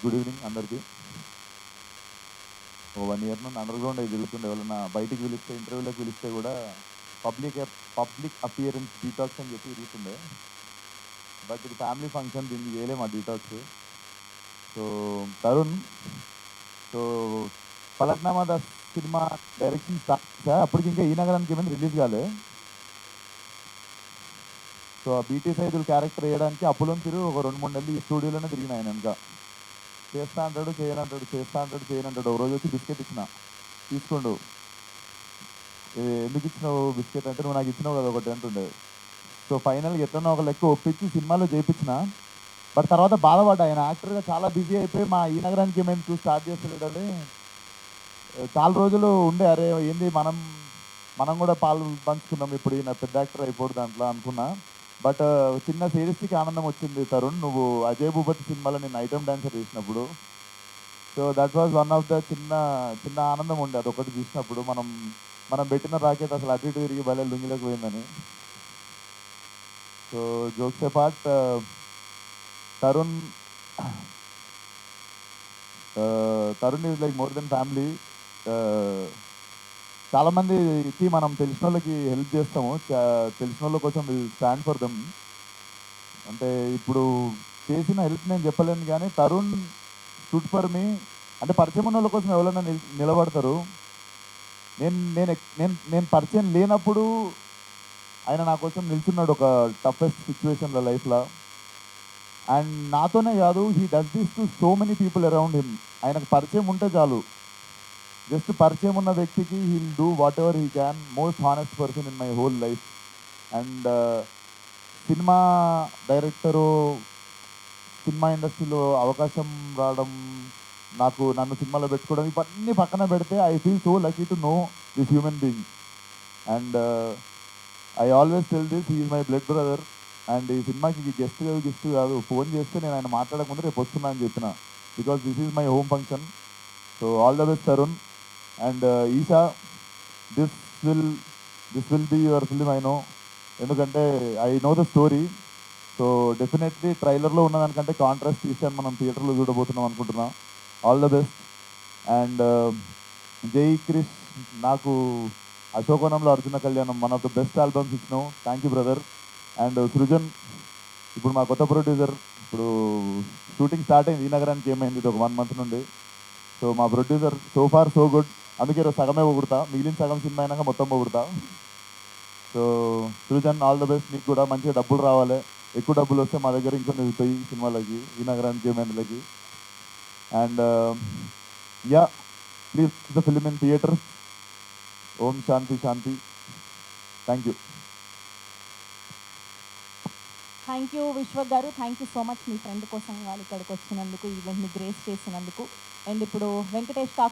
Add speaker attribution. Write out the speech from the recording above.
Speaker 1: Good evening అందరికీ. 1 year నుండి under ground అయి తిరుగుతుండే. ఎవరైనా బయటికి పిలిస్తే, ఇంటర్వ్యూలకు పిలిస్తే కూడా పబ్లిక్ అపియరెన్స్ డీటాక్స్ అని చెప్పి తిరుగుతుండే. బట్ ఇది ఫ్యామిలీ ఫంక్షన్, దీనికి చేయలేము ఆ detox. So Tarun, so Falaknuma Das cinema direction start చేశా. అప్పటికి ఇంకా ఈ నగరానికి ఏమైనా రిలీజ్ కాలే. సో ఆ బీటీ సైదుల్ క్యారెక్టర్ వేయడానికి అప్పులోని తిరుగు ఒక 2-3 నెలలు ఈ స్టూడియోలోనే తిరిగిన ఆయన వెనక. చేస్తా అంటాడు, చేయనంటాడు, చేస్తా అంటాడు, చేయనంటాడు. ఒక రోజు వచ్చి బిస్కెట్ ఇచ్చిన, తీసుకోండు. ఎందుకు ఇచ్చినావు బిస్కెట్ అంటే, నువ్వు నాకు ఇచ్చినావు కదా ఒకటి అంటుండే. సో ఫైనల్గా ఎట్లనో ఒక లెక్క ఒప్పించి సినిమాలో చేయించిన. బట్ తర్వాత బాధపడ్డా, ఆయన యాక్టర్గా చాలా బిజీ అయిపోయి మా ఈ నగరానికి ఏమైనా చూసి స్టార్ట్ చేస్తలేడని. చాలా రోజులు ఉండే, అరే ఏంది మనం మనం కూడా పాలు పంచుకున్నాం, ఇప్పుడు ఈయన పెద్ద యాక్టర్ అయిపోడు దాంట్లో అనుకున్నా. బట్ చిన్న సేరిస్టిక్ ఆనందం వచ్చింది తరుణ్, నువ్వు అజయ్ భూపతి సినిమాలో నేను ఐటమ్ డాన్సర్ చేసినప్పుడు. So that was one of the చిన్న చిన్న ఆనందం ఉండే, అది ఒకటి చూసినప్పుడు. మనం మనం పెట్టిన రాకెట్ అసలు అటు ఇటు తిరిగి భలే లుంగిలోకి పోయిందని. So jokes apart, Tarun Tarun is like more than family. చాలామందికి మనం తెలిసిన వాళ్ళకి హెల్ప్ చేస్తాము, తెలిసిన వాళ్ళ కోసం విల్ స్టాండ్ ఫర్ దమ్. అంటే ఇప్పుడు చేసిన హెల్ప్ నేను చెప్పలేను, కానీ తరుణ్ స్టూడ్ ఫర్ మీ. అంటే పరిచయం ఉన్న వాళ్ళ కోసం ఎవరైనా నిలబడతారు. నేను నేను నేను నేను పరిచయం లేనప్పుడు ఆయన నా కోసం నిల్చున్నాడు ఒక టఫెస్ట్ సిచ్యువేషన్లో లైఫ్లో. అండ్ నాతోనే కాదు, he does this to so many people around him. ఆయనకు పరిచయం ఉంటే చాలు, జస్ట్ పరిచయం ఉన్న వ్యక్తికి he'll do what ever he can. Most honest person in my whole life. And cinema director, cinema ఇండస్ట్రీలో అవకాశం రావడం, నన్ను సినిమాలో పెట్టుకోవడం, ఇవన్నీ పక్కన పెడితే I feel so lucky to know this human being. And I always tell this, he is my blood brother. And ఈ సినిమాకి గిఫ్ట్ కాదు, ఫోన్ చేస్తే నేను ఆయన మాట్లాడకముందు రేపు వస్తున్నా అని చెప్పిన, because this is my home function. So all the best Tarun. And Eesha, this will this will be your film, I know. ఎందుకంటే I know the story. So definitely ట్రైలర్లో ఉన్నదానికంటే కాంట్రాస్ట్ తీసాను, మనం థియేటర్లో చూడబోతున్నాం అనుకుంటున్నాం. All the best. అండ్ జై క్రిష్, నాకు Ashokavanamlo Arjuna Kalyanam one of the best albums ఇచ్చినావు, thank you brother. And Srujan, ఇప్పుడు మా కొత్త ప్రొడ్యూసర్. ఇప్పుడు షూటింగ్ స్టార్ట్ అయింది ఈ నగరానికి, ఏమైంది ఇది ఒక 1 month నుండి. సో మా producer so far so good. అందుకే ఈరోజు సగమే పొగుడతా, మిగిలిన సగం సినిమా అయినాక మొత్తం పొగుడతా. So Srujan, all the best. నీకు కూడా మంచిగా డబ్బులు రావాలి, ఎక్కువ డబ్బులు వస్తే మా దగ్గర ఇంకొన్ని వెళ్తాయి సినిమాలకి, ఈ నగరానికి ఏమైనాలకి. And yeah, please the film in theatre. ఓం శాంతి శాంతి. Thank you.
Speaker 2: Thank you Vishwa garu, thank you so much మీ ఫ్రెండ్ కోసం వాళ్ళు ఇక్కడికి వచ్చినందుకు, ఈవెంట్ని గ్రేస్ చేసినందుకు. అండ్ ఇప్పుడు వెంకటేష్ కాకు